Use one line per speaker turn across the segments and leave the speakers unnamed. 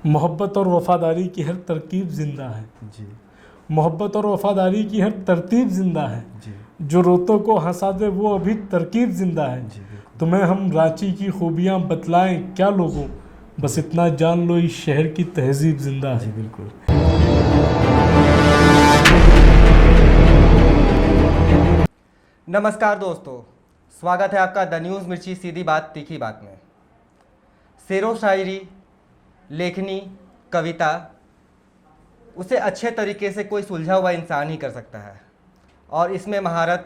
मोहब्बत और वफादारी की हर तरकीब जिंदा है
जी
मोहब्बत और वफादारी की हर तरतीब जिंदा है।
जी
जो रोतों को हंसा दे वो अभी तरकीब जिंदा है।
जी बिल्कुल।
तुम्हें हम रांची की खूबियाँ बतलाएं क्या लोगों, बस इतना जान लो इस शहर की तहजीब जिंदा
जी
है।
बिल्कुल। नमस्कार दोस्तों, स्वागत है आपका द न्यूज़ मिर्ची सीधी बात तीखी बात में। शेरो शायरी, लेखनी, कविता उसे अच्छे तरीके से कोई सुलझा हुआ इंसान ही कर सकता है, और इसमें महारत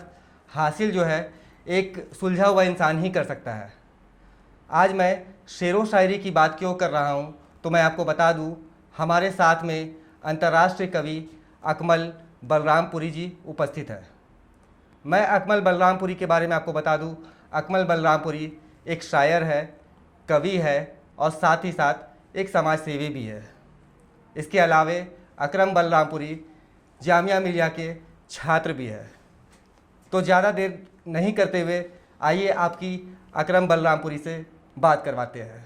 हासिल जो है एक सुलझा हुआ इंसान ही कर सकता है। आज मैं शेरो शायरी की बात क्यों कर रहा हूँ तो मैं आपको बता दूँ, हमारे साथ में अंतर्राष्ट्रीय कवि अकमल बलरामपुरी जी उपस्थित है। मैं अकमल बलरामपुरी के बारे में आपको बता दूं, अकमल बलरामपुरी एक शायर है, कवि है और साथ ही साथ एक समाज सेवी भी है। इसके अलावे अकरम बलरामपुरी जामिया मिलिया के छात्र भी है। तो ज़्यादा देर नहीं करते हुए आइए आपकी अकरम बलरामपुरी से बात करवाते हैं।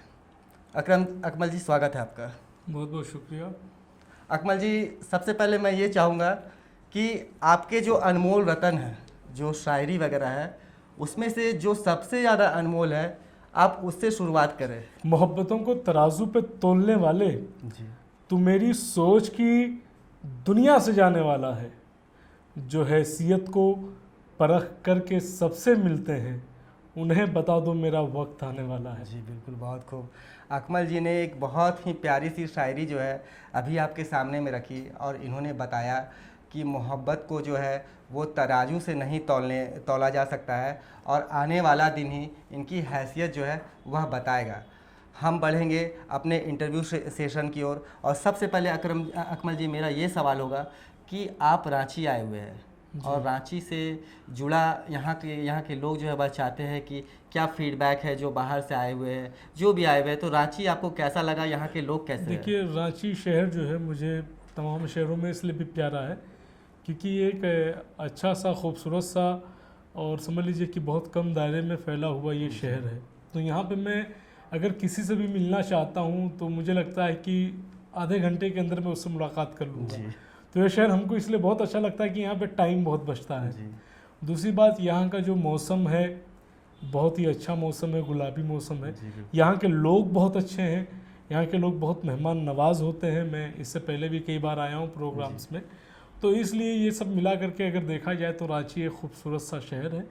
अकमल जी, स्वागत है आपका।
बहुत बहुत शुक्रिया।
अकमल जी, सबसे पहले मैं ये चाहूँगा कि आपके जो अनमोल रतन हैं, जो शायरी वगैरह है, उसमें से जो सबसे ज़्यादा अनमोल है आप उससे शुरुआत करें।
मोहब्बतों को तराजू पे तोलने वाले,
जी
तू मेरी सोच की दुनिया से जाने वाला है। जो हैसियत को परख करके सबसे मिलते हैं, उन्हें बता दो मेरा वक्त आने वाला है।
जी बिल्कुल, बहुत खूब। अकमल जी ने एक बहुत ही प्यारी सी शायरी जो है अभी आपके सामने में रखी, और इन्होंने बताया कि मोहब्बत को जो है वो तराजू से नहीं तोला जा सकता है, और आने वाला दिन ही इनकी हैसियत जो है वह बताएगा। हम बढ़ेंगे अपने इंटरव्यू सेशन की ओर, और सबसे पहले अकमल जी, मेरा ये सवाल होगा कि आप रांची आए हुए हैं और रांची से जुड़ा यहाँ के लोग जो है वह चाहते हैं कि क्या फीडबैक है जो बाहर से आए हुए हैं, जो भी आए हुए हैं, तो रांची आपको कैसा लगा, यहाँ के लोग कैसे हैं?
देखिए, रांची शहर जो है मुझे तमाम शहरों में इसलिए भी प्यारा है क्योंकि ये एक अच्छा सा, खूबसूरत सा, और समझ लीजिए कि बहुत कम दायरे में फैला हुआ ये शहर है। तो यहाँ पे मैं अगर किसी से भी मिलना चाहता हूँ तो मुझे लगता है कि आधे घंटे के अंदर मैं उससे मुलाकात कर लूँगा। तो ये शहर हमको इसलिए बहुत अच्छा लगता है कि यहाँ पे टाइम बहुत बचता है। दूसरी बात, यहाँ का जो मौसम है बहुत ही अच्छा मौसम है, गुलाबी मौसम है। यहाँ के लोग बहुत अच्छे हैं, यहाँ के लोग बहुत मेहमान नवाज होते हैं। मैं इससे पहले भी कई बार आया हूँ प्रोग्राम्स में, तो इसलिए ये सब मिला करके अगर देखा जाए तो रांची एक खूबसूरत सा शहर है।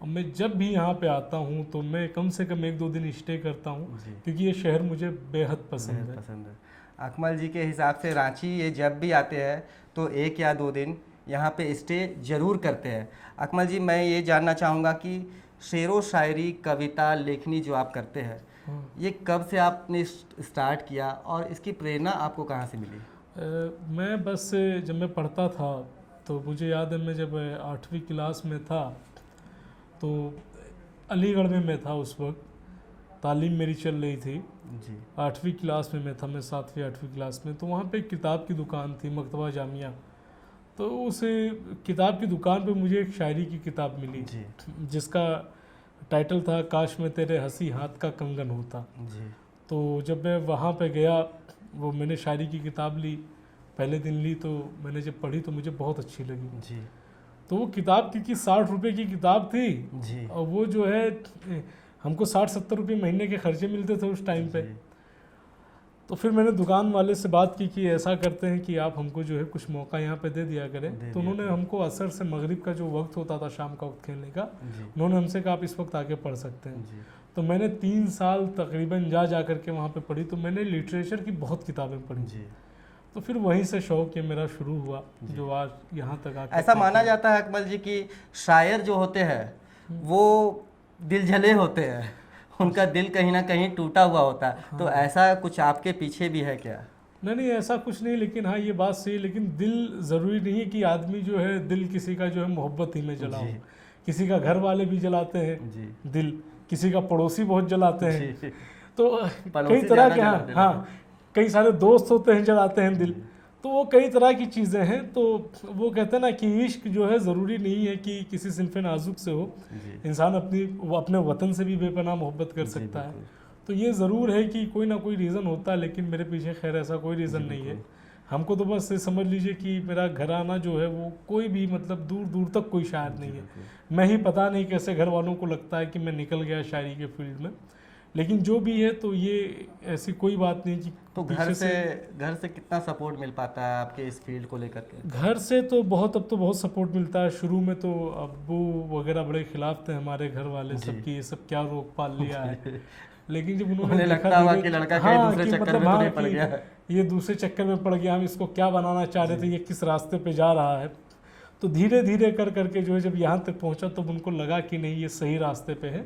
और मैं जब भी यहाँ पे आता हूँ तो मैं कम से कम 1-2 दिन स्टे करता हूँ क्योंकि ये शहर मुझे बेहद पसंद है।
अकमल जी के हिसाब से रांची ये जब भी आते हैं तो 1 या 2 दिन यहाँ पे स्टे ज़रूर करते हैं। अकमल जी, मैं ये जानना चाहूँगा कि शेरो शायरी, कविता, लेखनी जो आप करते हैं, ये कब से आपने स्टार्ट किया और इसकी प्रेरणा आपको कहाँ से मिली?
मैं बस जब मैं पढ़ता था तो मुझे याद है, मैं जब 8वीं क्लास में था तो अलीगढ़ में मैं था। उस वक्त तालीम मेरी चल रही थी
जी।
8वीं क्लास में मैं था, मैं 7वीं 8वीं क्लास में। तो वहाँ पे एक किताब की दुकान थी, मकतबा जामिया। तो उस किताब की दुकान पे मुझे एक शायरी की किताब मिली
जी।
जिसका टाइटल था काश में तेरे हंसी हाथ का कंगन होता।
जी।
तो जब मैं वहाँ पे गया, वो मैंने शायरी की किताब ली, पहले दिन ली, तो मैंने जब पढ़ी तो मुझे बहुत अच्छी लगी।
जी।
तो वो किताब क्योंकि 60 रुपये की किताब थी
जी।
और वो जो है हमको 60-70 रुपये महीने के खर्चे मिलते थे उस टाइम पे। तो फिर मैंने दुकान वाले से बात की कि ऐसा करते हैं कि आप हमको जो है कुछ मौका यहाँ पे दे दिया करें। तो उन्होंने हमको असर से मगरिब का जो वक्त होता था, शाम का वक्त खेलने का, उन्होंने हमसे कहा आप इस वक्त आके पढ़ सकते हैं। तो मैंने 3 साल तकरीबन जा कर के वहाँ पे पढ़ी। तो मैंने लिटरेचर की बहुत किताबें पढ़ी। तो फिर वहीं से शौक ये मेरा शुरू हुआ जो आज यहाँ तक आके।
ऐसा माना जाता है अकमल जी कि शायर जो होते हैं वो दिलझले होते हैं, उनका दिल कहीं ना कहीं टूटा हुआ होता है। हाँ। तो ऐसा कुछ आपके पीछे भी है क्या?
नहीं, ऐसा कुछ नहीं, लेकिन हाँ ये बात सही, लेकिन दिल ज़रूरी नहीं है कि आदमी जो है दिल किसी का जो है मोहब्बत ही में जला हो। किसी का घर वाले भी जलाते हैं दिल, किसी का पड़ोसी बहुत जलाते हैं। तो कई तरह के हाँ कई सारे दोस्त होते हैं जलाते हैं दिल। तो वो कई तरह की चीज़ें हैं। तो वो कहते हैं ना कि इश्क जो है ज़रूरी नहीं है कि किसी सिनफ़े नाजुक से हो। इंसान वो अपने वतन से भी बेपनाह मोहब्बत कर सकता है। तो ये ज़रूर है कि कोई ना कोई रीज़न होता है, लेकिन मेरे पीछे खैर ऐसा कोई रीज़न नहीं है। हमको तो बस ये समझ लीजिए कि मेरा घराना जो है वो कोई भी मतलब दूर दूर तक कोई शायर नहीं है। मैं ही पता नहीं कैसे घर वालों को लगता है कि मैं निकल गया शायरी के फील्ड में, लेकिन जो भी है तो ये ऐसी कोई बात नहीं कि
तो घर से कितना सपोर्ट मिल पाता है आपके इस फील्ड को लेकर के?
घर से तो बहुत, अब तो बहुत सपोर्ट मिलता है। शुरू में तो अब्बू वगैरह बड़े खिलाफ थे, हमारे घर वाले सबकी, ये सब क्या रोक पाल लिया है। लेकिन जब उन्होंने
लगता हुआ कि लड़का कहीं दूसरे चक्कर में तो नहीं पड़ गया,
ये दूसरे चक्कर में पड़ गया, हम इसको क्या बनाना चाह रहे थे, ये किस रास्ते पे जा रहा है, तो धीरे धीरे कर करके जो है जब यहाँ तक पहुँचा तब उनको लगा कि नहीं ये सही रास्ते पे है,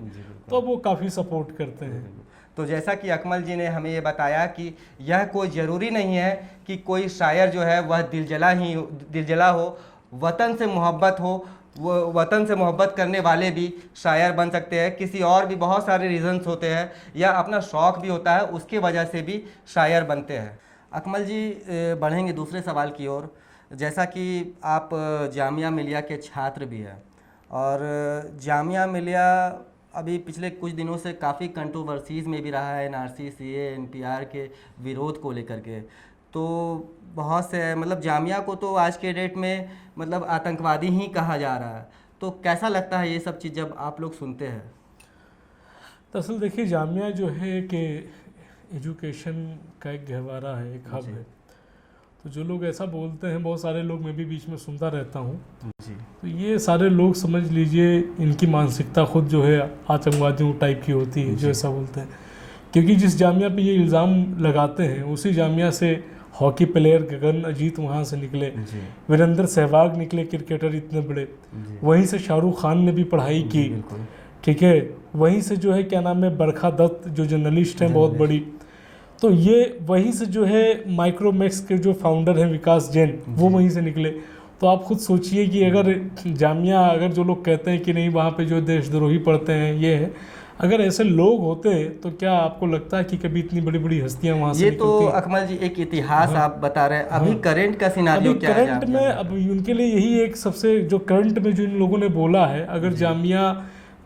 तो अब वो काफ़ी सपोर्ट करते हैं।
तो जैसा कि अकमल जी ने हमें ये बताया कि यह कोई ज़रूरी नहीं है कि कोई शायर जो है वह दिलजला हो, वतन से मोहब्बत हो, वो वतन से मोहब्बत करने वाले भी शायर बन सकते हैं। किसी और भी बहुत सारे रीज़न्स होते हैं, या अपना शौक़ भी होता है, उसके वजह से भी शायर बनते हैं। अकमल जी, बढ़ेंगे दूसरे सवाल की ओर। जैसा कि आप जामिया मिलिया के छात्र भी हैं, और जामिया मिलिया अभी पिछले कुछ दिनों से काफ़ी कंट्रोवर्सीज़ में भी रहा है, एनआरसी, सीए, एनपीआर के विरोध को लेकर के। तो बहुत से मतलब जामिया को तो आज के डेट में मतलब आतंकवादी ही कहा जा रहा है। तो कैसा लगता है ये सब चीज़ जब आप लोग सुनते हैं?
दरअसल देखिए, जामिया जो है कि एजुकेशन का एक गहवारा है, एक हब है। तो जो लोग ऐसा बोलते हैं, बहुत सारे लोग, मैं भी बीच में सुनता रहता हूँ जी, तो ये सारे लोग समझ लीजिए इनकी मानसिकता खुद जो है आतंकवादियों टाइप की होती है जो ऐसा बोलते हैं। क्योंकि जिस जामिया पे ये इल्ज़ाम लगाते हैं उसी जामिया से हॉकी प्लेयर गगन अजीत वहाँ से निकले, वीरेंद्र सहवाग निकले, क्रिकेटर इतने बड़े, वहीं से शाहरुख खान ने भी पढ़ाई की, ठीक है, वहीं से जो है क्या नाम है बरखा दत्त जो जर्नलिस्ट हैं बहुत बड़ी, तो ये वहीं से जो है माइक्रोमैक्स के जो फाउंडर हैं विकास जैन, वो वहीं से निकले। तो आप खुद सोचिए कि अगर जामिया, अगर जो लोग कहते हैं कि नहीं वहाँ पे जो देशद्रोही पढ़ते हैं ये है, अगर ऐसे लोग होते तो क्या आपको लगता है कि कभी इतनी बड़ी बड़ी हस्तियाँ वहाँ से निकलती?
ये तो अकमल जी एक इतिहास आप बता रहे हैं। अभी करंट का सिनारियो क्या है?
करंट में अब उनके लिए यही एक सबसे जो करंट में जो इन लोगों ने बोला है, अगर जामिया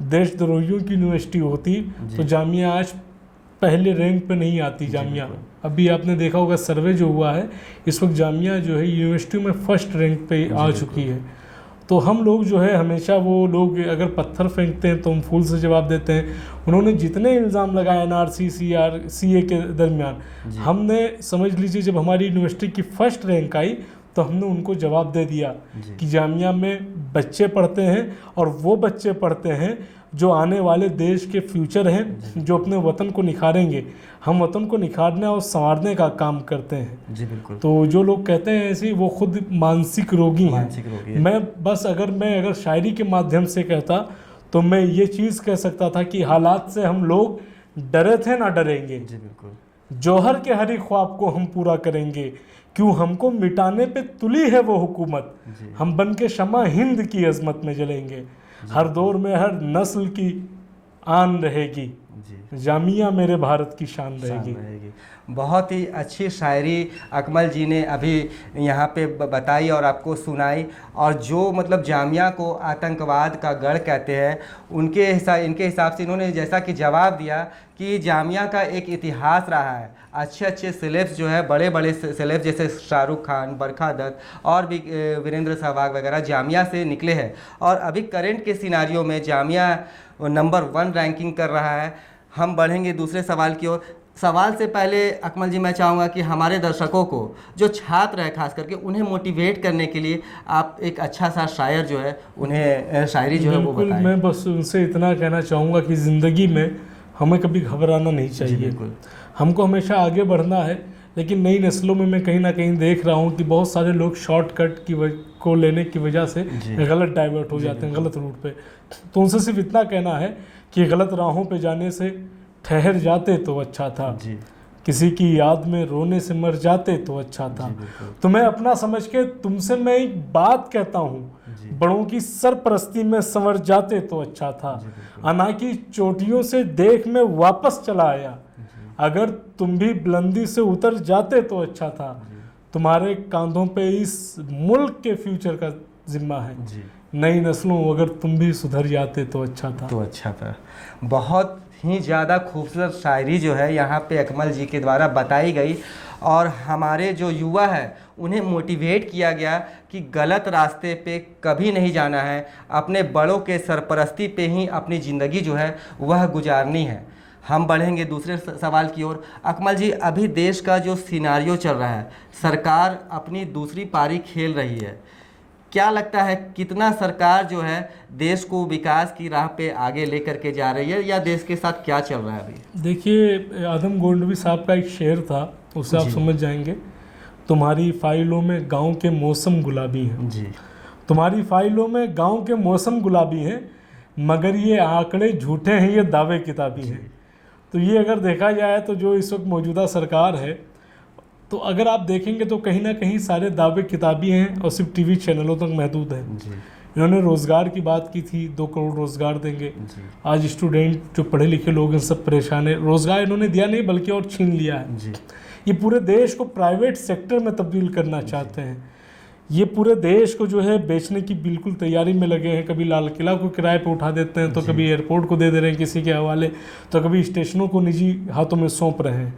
देशद्रोहियों की यूनिवर्सिटी होती तो जामिया आज पहले रैंक पे नहीं आती। जामिया अभी आपने देखा होगा सर्वे जो हुआ है, इस वक्त जामिया जो है यूनिवर्सिटी में फर्स्ट रैंक पे आ चुकी है। तो हम लोग जो है हमेशा, वो लोग अगर पत्थर फेंकते हैं तो हम फूल से जवाब देते हैं। उन्होंने जितने इल्ज़ाम लगाए एनआरसी, सीए के दरमियान, हमने समझ लीजिए जब हमारी यूनिवर्सिटी की फर्स्ट रैंक आई तो हमने उनको जवाब दे दिया कि जामिया में बच्चे पढ़ते हैं, और वो बच्चे पढ़ते हैं जो आने वाले देश के फ्यूचर हैं, जो अपने वतन को निखारेंगे। हम वतन को निखारने और संवारने का काम करते हैं।
जी बिल्कुल।
तो जो लोग कहते हैं ऐसे, वो खुद मानसिक रोगी हैं। मैं बस अगर शायरी के माध्यम से कहता तो मैं ये चीज़ कह सकता था कि हालात से हम लोग डरे थे ना डरेंगे।
जी बिल्कुल।
जौहर के हरी ख्वाब को हम पूरा करेंगे, क्यों हमको मिटाने पे तुली है वो हुकूमत, हम बन के शमा हिंद की अजमत में जलेंगे, हर दौर में हर नस्ल की आन रहेगी, जामिया मेरे भारत की शान रहेगी।
बहुत ही अच्छी शायरी अकमल जी ने अभी यहाँ पे बताई और आपको सुनाई। और जो मतलब जामिया को आतंकवाद का गढ़ कहते हैं, इनके हिसाब से इन्होंने जैसा कि जवाब दिया कि जामिया का एक इतिहास रहा है। अच्छे सेलेब्स जो है, बड़े बड़े सेलेब्स जैसे शाहरुख खान, बरखा दत्त और भी वीरेंद्र सहवाग वगैरह जामिया से निकले हैं। और अभी करंट के सिनारियों में जामिया नंबर 1 रैंकिंग कर रहा है। हम बढ़ेंगे दूसरे सवाल की ओर। सवाल से पहले अकमल जी मैं चाहूँगा कि हमारे दर्शकों को, जो छात्र है खास करके, उन्हें मोटिवेट करने के लिए आप एक अच्छा सा शायर जो है उन्हें शायरी जो है वो बताएं।
मैं बस उनसे इतना कहना चाहूँगा कि ज़िंदगी में हमें कभी घबराना नहीं चाहिए। हमको हमेशा आगे बढ़ना है, लेकिन नई नस्लों में मैं कहीं ना कहीं देख रहा हूँ कि बहुत सारे लोग शॉर्टकट को लेने की वजह से गलत डाइवर्ट हो जाते हैं, गलत रूट पे। तो उनसे सिर्फ इतना कहना है कि गलत राहों पे जाने से ठहर जाते तो अच्छा था, किसी की याद में रोने से मर जाते तो अच्छा था। तो मैं अपना समझ के तुमसे मैं एक बात कहता हूँ, बड़ों की सरपरस्ती में संवर जाते तो अच्छा था, अना की चोटियों से देख में वापस चला आया, अगर तुम भी बुलंदी से उतर जाते तो अच्छा था, तुम्हारे कांधों पे इस मुल्क के फ्यूचर का जिम्मा है, नई नस्लों अगर तुम भी सुधर जाते तो अच्छा था।
बहुत ही ज़्यादा खूबसूरत शायरी जो है यहाँ पे अकमल जी के द्वारा बताई गई और हमारे जो युवा है उन्हें मोटिवेट किया गया कि गलत रास्ते पे कभी नहीं जाना है, अपने बड़ों के सरपरस्ती पे ही अपनी ज़िंदगी जो है वह गुजारनी है। हम बढ़ेंगे दूसरे सवाल की ओर। अकमल जी, अभी देश का जो सिनारियो चल रहा है, सरकार अपनी दूसरी पारी खेल रही है, क्या लगता है कितना सरकार जो है देश को विकास की राह पे आगे लेकर के जा रही है, या देश के साथ क्या चल रहा है अभी?
देखिए, आदम गोंडवी साहब का एक शेर था, उससे आप समझ जाएंगे। तुम्हारी फाइलों में गांव के मौसम गुलाबी हैं
जी।
तुम्हारी फाइलों में गांव के मौसम गुलाबी हैं, मगर ये आंकड़े झूठे हैं, ये दावे किताबी हैं। तो ये अगर देखा जाए तो जो इस वक्त मौजूदा सरकार है, तो अगर आप देखेंगे तो कहीं ना कहीं सारे दावे किताबी हैं और सिर्फ टीवी चैनलों तक महदूद हैं। इन्होंने रोज़गार की बात की थी, 2 करोड़ रोज़गार देंगे। आज स्टूडेंट जो पढ़े लिखे लोग हैं सब परेशान है। रोज़गार इन्होंने दिया नहीं बल्कि और छीन लिया है। ये पूरे देश को प्राइवेट सेक्टर में तब्दील करना चाहते हैं। ये पूरे देश को जो है बेचने की बिल्कुल तैयारी में लगे हैं। कभी लाल किला को किराए पे उठा देते हैं, तो कभी एयरपोर्ट को दे रहे हैं किसी के हवाले, तो कभी स्टेशनों को निजी हाथों में सौंप रहे हैं।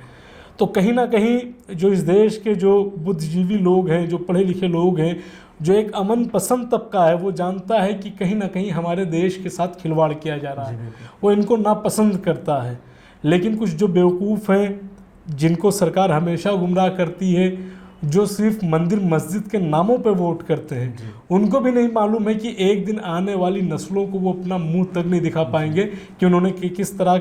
तो कहीं ना कहीं जो इस देश के जो बुद्धिजीवी लोग हैं, जो पढ़े लिखे लोग हैं, जो एक अमन पसंद तबका है, वो जानता है कि कहीं ना कहीं हमारे देश के साथ खिलवाड़ किया जा रहा है, वो इनको नापसंद करता है। लेकिन कुछ जो बेवकूफ़ हैं, जिनको सरकार हमेशा गुमराह करती है, जो सिर्फ मंदिर मस्जिद के नामों पे वोट करते हैं, उनको भी नहीं मालूम है कि एक दिन आने वाली नस्लों को वो अपना मुंह तक नहीं दिखा पाएंगे कि उन्होंने किस तरह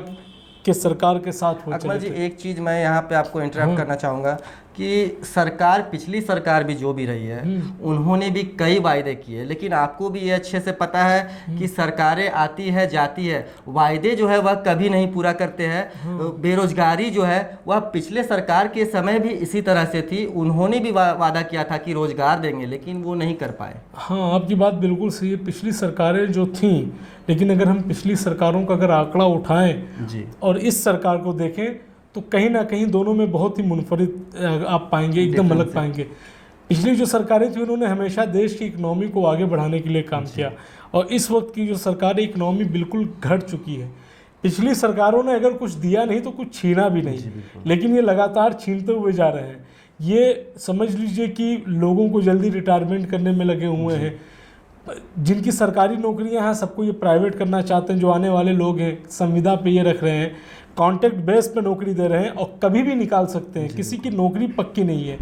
के सरकार के साथ हो।
अकमल जी, एक चीज़ मैं यहाँ पे आपको इंटरप्ट करना चाहूँगा कि सरकार, पिछली सरकार भी जो भी रही है, उन्होंने भी कई वायदे किए, लेकिन आपको भी ये अच्छे से पता है कि सरकारें आती है जाती है, वायदे जो है वह कभी नहीं पूरा करते हैं। बेरोजगारी जो है वह पिछले सरकार के समय भी इसी तरह से थी। उन्होंने भी वादा किया था कि रोजगार देंगे, लेकिन वो नहीं कर पाए।
हाँ, आपकी बात बिल्कुल सही है। पिछली सरकारें जो थीं, लेकिन अगर हम पिछली सरकारों का अगर आंकड़ा उठाएं
जी
और इस सरकार को देखें, तो कहीं ना कहीं दोनों में बहुत ही मुनफरिद आप पाएंगे, एकदम अलग पाएंगे। पिछली जो सरकारें थी, उन्होंने हमेशा देश की इकनॉमी को आगे बढ़ाने के लिए काम किया, और इस वक्त की जो सरकार है, इकनॉमी बिल्कुल घट चुकी है। पिछली सरकारों ने अगर कुछ दिया नहीं तो कुछ छीना भी नहीं, लेकिन ये लगातार छीनते हुए जा रहे हैं। ये समझ लीजिए कि लोगों को जल्दी रिटायरमेंट करने में लगे हुए हैं। जिनकी सरकारी नौकरियां हैं, सबको ये प्राइवेट करना चाहते हैं। जो आने वाले लोग हैं, संविदा पे ये रख रहे हैं, कॉन्ट्रैक्ट बेस पे नौकरी दे रहे हैं और कभी भी निकाल सकते हैं। किसी की नौकरी पक्की नहीं है।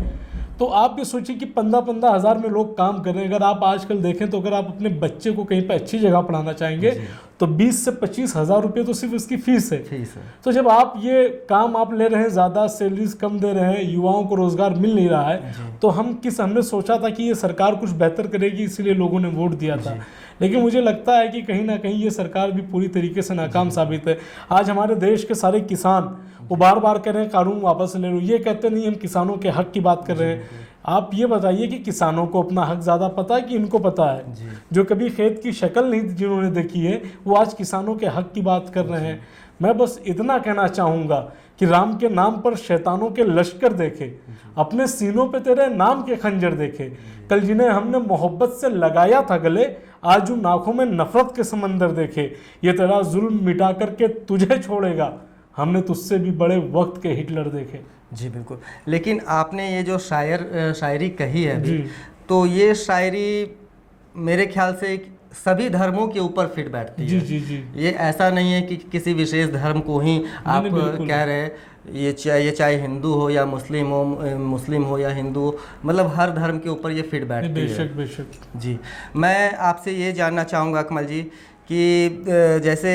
तो आप ये सोचिए कि 15-15 हज़ार में लोग काम कर रहे हैं। अगर आप आजकल देखें तो अगर आप अपने बच्चे को कहीं पे अच्छी जगह पढ़ाना चाहेंगे तो 20 से 25 हज़ार रुपये तो सिर्फ इसकी फीस है। तो जब आप ये काम आप ले रहे हैं, ज़्यादा सैलरीज कम दे रहे हैं, युवाओं को रोज़गार मिल नहीं रहा है, तो हमने सोचा था कि ये सरकार कुछ बेहतर करेगी, इसीलिए लोगों ने वोट दिया था। लेकिन मुझे लगता है कि कहीं ना कहीं ये सरकार भी पूरी तरीके से नाकाम साबित है। आज हमारे देश के सारे किसान वो बार बार कह रहे हैं कानून वापस ले लो। ये कहते नहीं हम किसानों के हक की बात कर रहे हैं। आप ये बताइए कि किसानों को अपना हक ज़्यादा पता है कि इनको पता है? जो कभी खेत की शक्ल नहीं जिन्होंने देखी है, वो आज किसानों के हक की बात कर रहे हैं। मैं बस इतना कहना चाहूँगा कि राम के नाम पर शैतानों के लश्कर देखे, अपने सीनों पे तेरे नाम के खंजर देखे। कल जिन्हें हमने मोहब्बत से लगाया था गले, आज उन आँखों में नफरत के समंदर देखे। ये तेरा जुल्म मिटा करके तुझे छोड़ेगा, हमने तुझसे भी बड़े वक्त के हिटलर देखे।
जी बिल्कुल। लेकिन आपने ये जो शायरी कही है अभी, तो ये शायरी मेरे ख्याल से सभी धर्मों के ऊपर फिट बैठती है।
जी।
ये ऐसा नहीं है कि किसी विशेष धर्म को ही आप कह रहे हैं। ये चाहे हिंदू हो या मुस्लिम हो या हिंदू हो, मतलब हर धर्म के ऊपर ये फिट बैठती है।
बेशक।
जी, मैं आपसे ये जानना चाहूँगा अकमल जी कि जैसे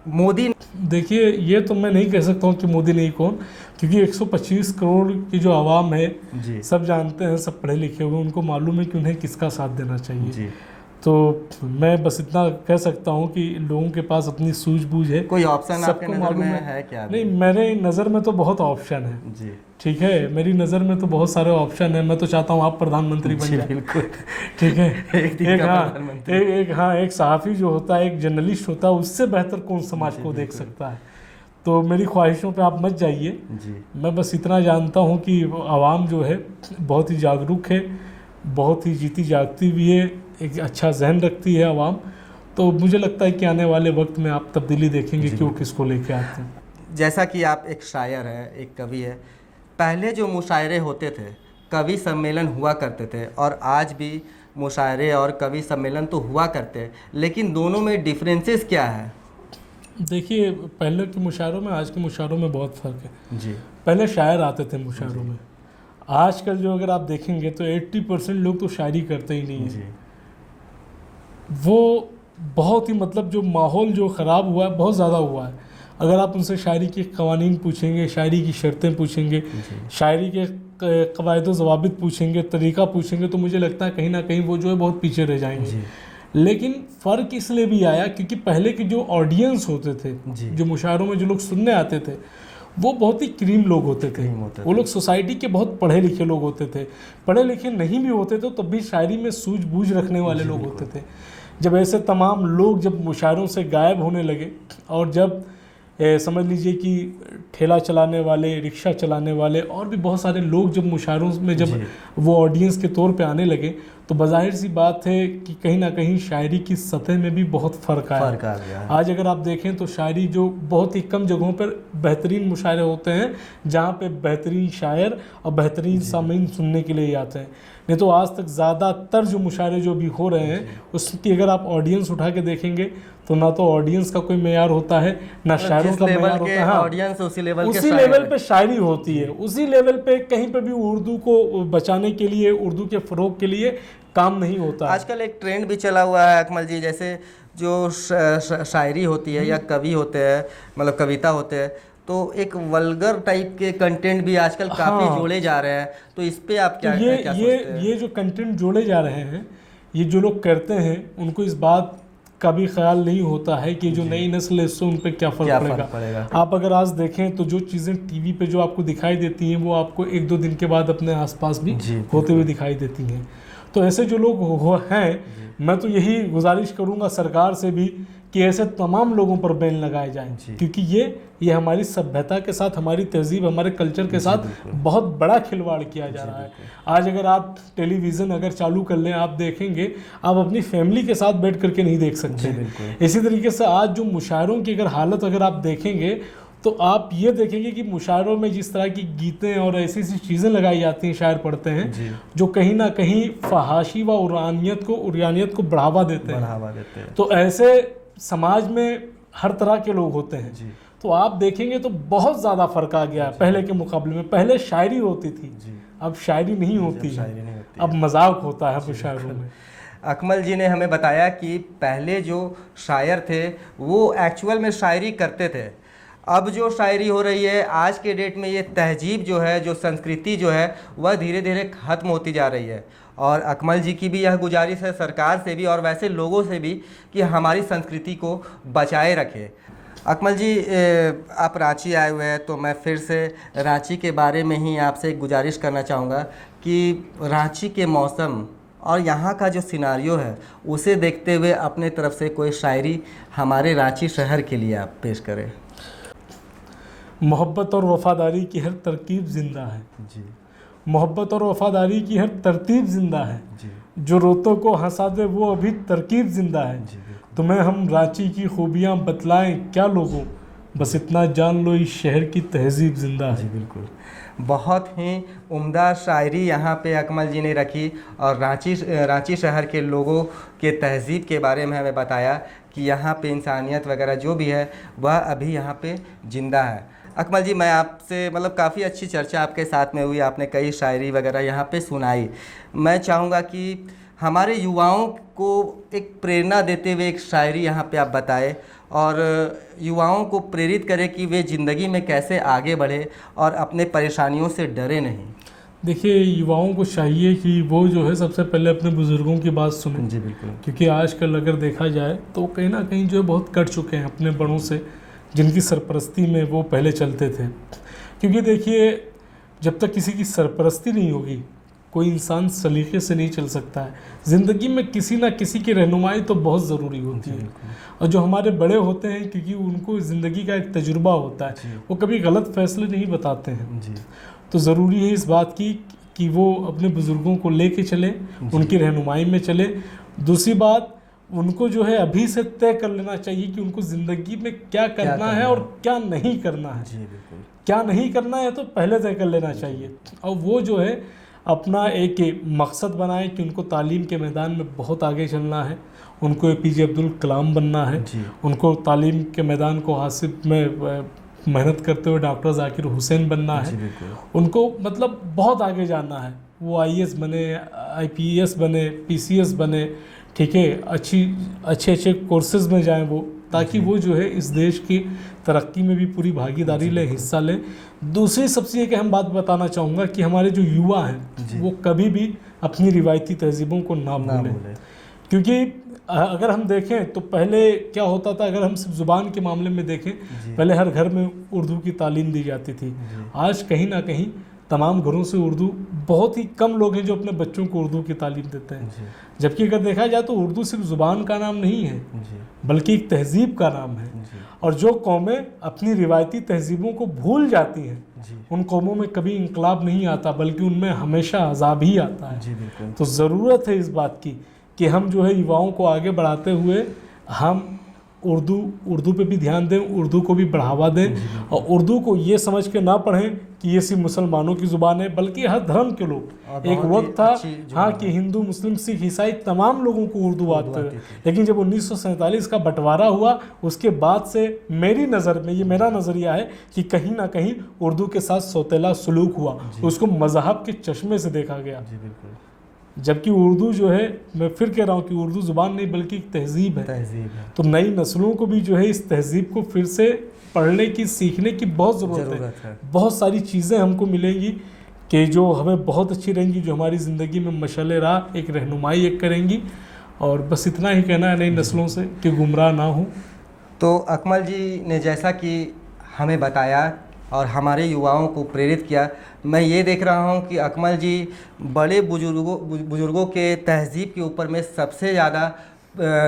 मोदी,
देखिए ये तो मैं नहीं कह सकता हूँ कि मोदी नहीं कौन, क्योंकि 125 करोड़ की जो आवाम है
जी,
सब जानते हैं, सब पढ़े लिखे हुए, उनको मालूम है कि उन्हें किसका साथ देना चाहिए
जी।
तो मैं बस इतना कह सकता हूँ कि लोगों के पास अपनी सूझबूझ है।
कोई ऑप्शन आपके नज़र में है क्या?
नहीं, मेरे नज़र में तो बहुत ऑप्शन है
जी।
ठीक है, मेरी नज़र में तो बहुत सारे ऑप्शन है। मैं तो चाहता हूँ आप प्रधानमंत्री बन जाए।
बिल्कुल
ठीक है। एक सहाफ़ी जो होता है, एक जर्नलिस्ट होता है, उससे बेहतर कौन समाज को देख सकता है। तो मेरी ख्वाहिशों पे आप मत जाइए। मैं बस इतना जानता हूँ कि आवाम जो है बहुत ही जागरूक है, बहुत ही जीती जागती भी है, एक अच्छा जहन रखती है आवाम। तो मुझे लगता है कि आने वाले वक्त में आप तब्दीली देखेंगे कि वो किसको लेके आते हैं।
जैसा कि आप एक शायर हैं, एक कवि है, पहले जो मुशायरे होते थे, कवि सम्मेलन हुआ करते थे, और आज भी मुशायरे और कवि सम्मेलन तो हुआ करते हैं, लेकिन दोनों में डिफरेंसेस क्या है?
देखिए, पहले के मुशायरों में आज के मुशायरों में बहुत फ़र्क है।
जी।
पहले शायर आते थे मुशायरों में, आजकल जो अगर आप देखेंगे तो 80% लोग तो शायरी करते ही नहीं
जी।
है। वो बहुत ही मतलब जो माहौल जो ख़राब हुआ है बहुत ज़्यादा हुआ है। अगर आप उनसे शायरी के कवानीन पूछेंगे, शायरी की शर्तें पूछेंगे, शायरी के कवायद ज़वाबित पूछेंगे, तरीक़ा पूछेंगे, तो मुझे लगता है कहीं ना कहीं वो जो है बहुत पीछे रह जाएंगे। लेकिन फ़र्क इसलिए भी आया क्योंकि पहले के जो ऑडियंस होते थे, जो मुशायरों में जो लोग सुनने आते थे, वो बहुत ही क्रीम लोग होते थे। वो लोग सोसाइटी के बहुत पढ़े लिखे लोग होते थे। पढ़े लिखे नहीं भी होते थे तब भी शायरी में सूझबूझ रखने वाले लोग होते थे। जब ऐसे तमाम लोग जब मुशायरों से गायब होने लगे, और जब समझ लीजिए कि ठेला चलाने वाले, रिक्शा चलाने वाले और भी बहुत सारे लोग जब मुशायरों में जब वो ऑडियंस के तौर पे आने लगे, तो बज़ाहिर सी बात है कि कहीं ना कहीं शायरी की सतह में भी बहुत फ़र्क आ गया। आज अगर आप देखें तो शायरी जो बहुत ही कम जगहों पर बेहतरीन मुशायरे होते हैं, जहाँ पे बेहतरीन शायर और बेहतरीन सामीन सुनने के लिए आते हैं। नहीं तो आज तक ज़्यादातर जो मुशायरे जो भी हो रहे हैं, उसकी अगर आप ऑडियंस उठा के देखेंगे तो ना तो ऑडियंस का कोई मेयार होता है, ना शायरों का मेयार होता है।
ऑडियंस उसी
लेवल पे शायरी होती है, उसी लेवल पे कहीं पे भी उर्दू को बचाने के लिए, उर्दू के फ़रोग के लिए काम नहीं होता।
आजकल एक ट्रेंड भी चला हुआ है अकमल जी, जैसे जो शायरी होती है या कवि होते हैं, मतलब कविता होते हैं, तो एक वल्गर टाइप के कंटेंट भी आजकल काफ़ी जोड़े जा रहे हैं। तो इस पे आप क्या सोचते हैं?
ये जो कंटेंट जोड़े जा रहे हैं, ये जो लोग करते हैं, उनको इस बात का भी ख्याल नहीं होता है कि जो नई नस्ल है इससे उन पर क्या फ़र्क पड़ेगा। आप अगर आज देखें तो जो चीज़ें टीवी पे जो आपको दिखाई देती हैं, वो आपको 1-2 दिन के बाद अपने आसपास भी होते हुए दिखाई देती हैं। तो ऐसे जो लोग हैं, मैं तो यही गुजारिश करूँगा सरकार से भी कि ऐसे तमाम लोगों पर बैन लगाए जाएं, क्योंकि ये हमारी सभ्यता के साथ, हमारी तहजीब, हमारे कल्चर के साथ बहुत बड़ा खिलवाड़ किया जा रहा है। आज अगर आप टेलीविज़न अगर चालू कर लें, आप देखेंगे, आप अपनी फैमिली के साथ बैठ करके नहीं देख सकते। इसी तरीके से आज जो मुशायरों की अगर हालत अगर आप देखेंगे, तो आप ये देखेंगे कि मुशायरों में जिस तरह की गीतें और ऐसी चीज़ें लगाई जाती हैं, शायर पढ़ते हैं, जो कहीं ना कहीं फहाशी व उरियानियत को बढ़ावा देते हैं। तो ऐसे समाज में हर तरह के लोग होते हैं। तो आप देखेंगे तो बहुत ज़्यादा फ़र्क आ गया पहले के मुकाबले में। पहले शायरी होती थी, अब शायरी नहीं होती, अब मजाक होता है मुशायरों में।
अकमल जी ने हमें बताया कि पहले जो शायर थे वो एक्चुअल में शायरी करते थे। अब जो शायरी हो रही है आज के डेट में, ये तहजीब जो है, जो संस्कृति जो है, वह धीरे धीरे ख़त्म होती जा रही है। और अकमल जी की भी यह गुजारिश है सरकार से भी और वैसे लोगों से भी कि हमारी संस्कृति को बचाए रखें। अकमल जी, आप रांची आए हुए हैं, तो मैं फिर से रांची के बारे में ही आपसे एक गुजारिश करना चाहूँगा कि रांची के मौसम और यहाँ का जो सिनारियो है, उसे देखते हुए अपने तरफ से कोई शायरी हमारे रांची शहर के लिए आप पेश करें।
मोहब्बत और वफ़ादारी की हर तरकीब ज़िंदा है जी, मोहब्बत और वफ़ादारी की हर तरतीब ज़िंदा है जी, जो रोतों को हंसा दे वो अभी तरकीब ज़िंदा है जी। तुम्हें हम रांची की खूबियाँ बतलाएं क्या लोगों, बस इतना जान लो इस शहर की तहजीब ज़िंदा है।
जी बिल्कुल, बहुत ही उम्दा शायरी यहाँ पे अकमल जी ने रखी और रांची शहर के लोगों के तहजीब के बारे में हमें बताया कि यहाँ पे इंसानियत वगैरह जो भी है वह अभी यहाँ पे ज़िंदा है। अकमल जी, मैं आपसे मतलब काफ़ी अच्छी चर्चा आपके साथ में हुई, आपने कई शायरी वगैरह यहाँ पे सुनाई। मैं चाहूँगा कि हमारे युवाओं को एक प्रेरणा देते हुए एक शायरी यहाँ पे आप बताएं और युवाओं को प्रेरित करें कि वे ज़िंदगी में कैसे आगे बढ़े और अपने परेशानियों से डरे नहीं।
देखिए, युवाओं को चाहिए कि वो जो है सबसे पहले अपने बुज़ुर्गों की बात सुनें
जी बिल्कुल,
क्योंकि आजकल अगर देखा जाए तो कहीं ना कहीं जो है बहुत कट चुके हैं अपने बड़ों से, जिनकी सरपरस्ती में वो पहले चलते थे। क्योंकि देखिए, जब तक किसी की सरपरस्ती नहीं होगी कोई इंसान सलीके से नहीं चल सकता है। ज़िंदगी में किसी ना किसी की रहनुमाई तो बहुत ज़रूरी होती है। और जो हमारे बड़े होते हैं, क्योंकि उनको ज़िंदगी का एक तजुर्बा होता है, वो कभी गलत फैसले नहीं बताते हैं जी। तो ज़रूरी है इस बात की कि वो अपने बुज़ुर्गों को लेके चले, उनकी रहनुमाई में चले। दूसरी बात, उनको जो है अभी से तय कर लेना चाहिए कि उनको ज़िंदगी में क्या करना है और क्या नहीं करना है।
जी बिल्कुल।
क्या नहीं करना है तो पहले तय कर लेना चाहिए, और वो जो है अपना एक मकसद बनाए कि उनको तालीम के मैदान में बहुत आगे चलना है, उनको APJ अब्दुल कलाम बनना है, उनको तालीम के मैदान को हासिल में मेहनत करते हुए डॉक्टर जाकिर हुसैन बनना है, उनको मतलब बहुत आगे जाना है। वो IAS बने, IPS बने, PCS बने, ठीक है, अच्छे कोर्सेज में जाएं वो, ताकि वो जो है इस देश की तरक्की में भी पूरी भागीदारी ले, हिस्सा ले। दूसरी सबसे एक अहम बात बताना चाहूँगा कि हमारे जो युवा हैं वो कभी भी अपनी रिवायती तहजीबों को ना भूलें, क्योंकि अगर हम देखें तो पहले क्या होता था, अगर हम सिर्फ ज़ुबान के मामले में देखें, पहले हर घर में उर्दू की तालीम दी जाती थी। आज कहीं ना कहीं तमाम घरों से उर्दू, बहुत ही कम लोग हैं जो अपने बच्चों को उर्दू की तालीम देते हैं। जबकि अगर देखा जाए तो उर्दू सिर्फ ज़ुबान का नाम नहीं है, बल्कि एक तहजीब का नाम है। और जो कौमें अपनी रिवायती तहजीबों को भूल जाती हैं, उन कौमों में कभी इंकलाब नहीं आता, बल्कि उनमें हमेशा अज़ाब ही आता है। तो ज़रूरत है इस बात की कि हम जो है युवाओं को आगे बढ़ाते हुए हम उर्दू पे भी ध्यान दें, उर्दू को भी बढ़ावा दें, और उर्दू को ये समझ के ना पढ़ें कि ये सिर्फ मुसलमानों की ज़ुबान है, बल्कि हर धर्म के लोग, एक वक्त था हाँ कि हिंदू, मुस्लिम, सिख, ईसाई तमाम लोगों को उर्दू आते थे। लेकिन जब 1947 का बंटवारा हुआ, उसके बाद से मेरी नज़र में, ये मेरा नज़रिया है कि कहीं ना कहीं उर्दू के साथ सौतेला सलूक हुआ, उसको मज़हब के चश्मे से देखा गया। जबकि उर्दू जो है, मैं फिर कह रहा हूँ कि उर्दू ज़ुबान नहीं बल्कि एक तहजीब है। तो नई नस्लों को भी जो है इस तहजीब को फिर से पढ़ने की, सीखने की बहुत ज़रूरत है। बहुत सारी चीज़ें हमको मिलेंगी कि जो हमें बहुत अच्छी रहेंगी, जो हमारी ज़िंदगी में मशाल राह, एक रहनुमाई एक करेंगी। और बस इतना ही कहना है नई नस्लों से कि गुमराह ना हो।
तो अकमल जी ने जैसा कि हमें बताया और हमारे युवाओं को प्रेरित किया, मैं ये देख रहा हूँ कि अकमल जी बड़े बुजुर्गों के तहजीब के ऊपर में सबसे ज़्यादा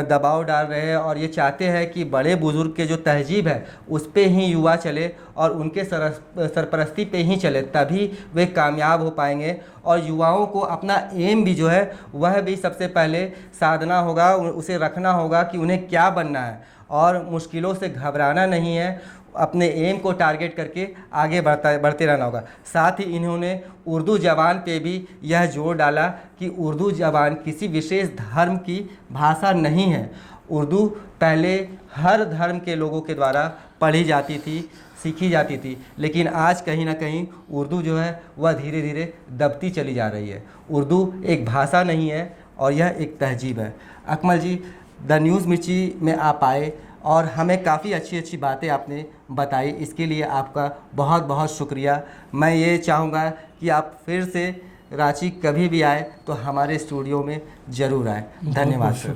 दबाव डाल रहे हैं, और ये चाहते हैं कि बड़े बुजुर्ग के जो तहजीब है उस पे ही युवा चले और उनके सरपरस्ती पे ही चले, तभी वे कामयाब हो पाएंगे। और युवाओं को अपना एम भी जो है वह भी सबसे पहले साधना होगा, उसे रखना होगा कि उन्हें क्या बनना है, और मुश्किलों से घबराना नहीं है, अपने एम को टारगेट करके आगे बढ़ते रहना होगा। साथ ही इन्होंने उर्दू ज़बान पे भी यह जोर डाला कि उर्दू ज़बान किसी विशेष धर्म की भाषा नहीं है। उर्दू पहले हर धर्म के लोगों के द्वारा पढ़ी जाती थी, सीखी जाती थी, लेकिन आज कहीं ना कहीं उर्दू जो है वह धीरे धीरे दबती चली जा रही है। उर्दू एक भाषा नहीं है और यह एक तहजीब है। अकमल जी, द न्यूज़ मिर्ची में आप आए और हमें काफ़ी अच्छी अच्छी बातें आपने बताई, इसके लिए आपका बहुत बहुत शुक्रिया। मैं ये चाहूँगा कि आप फिर से रांची कभी भी आए तो हमारे स्टूडियो में ज़रूर आए। धन्यवाद सर।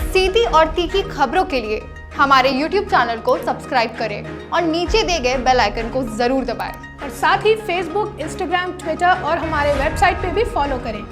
सीधी और तीखी खबरों के लिए हमारे YouTube चैनल को सब्सक्राइब करें और नीचे दिए गए बेल आइकन को ज़रूर दबाएं।
और साथ ही Facebook, Instagram, Twitter और हमारे वेबसाइट पे भी फॉलो करें।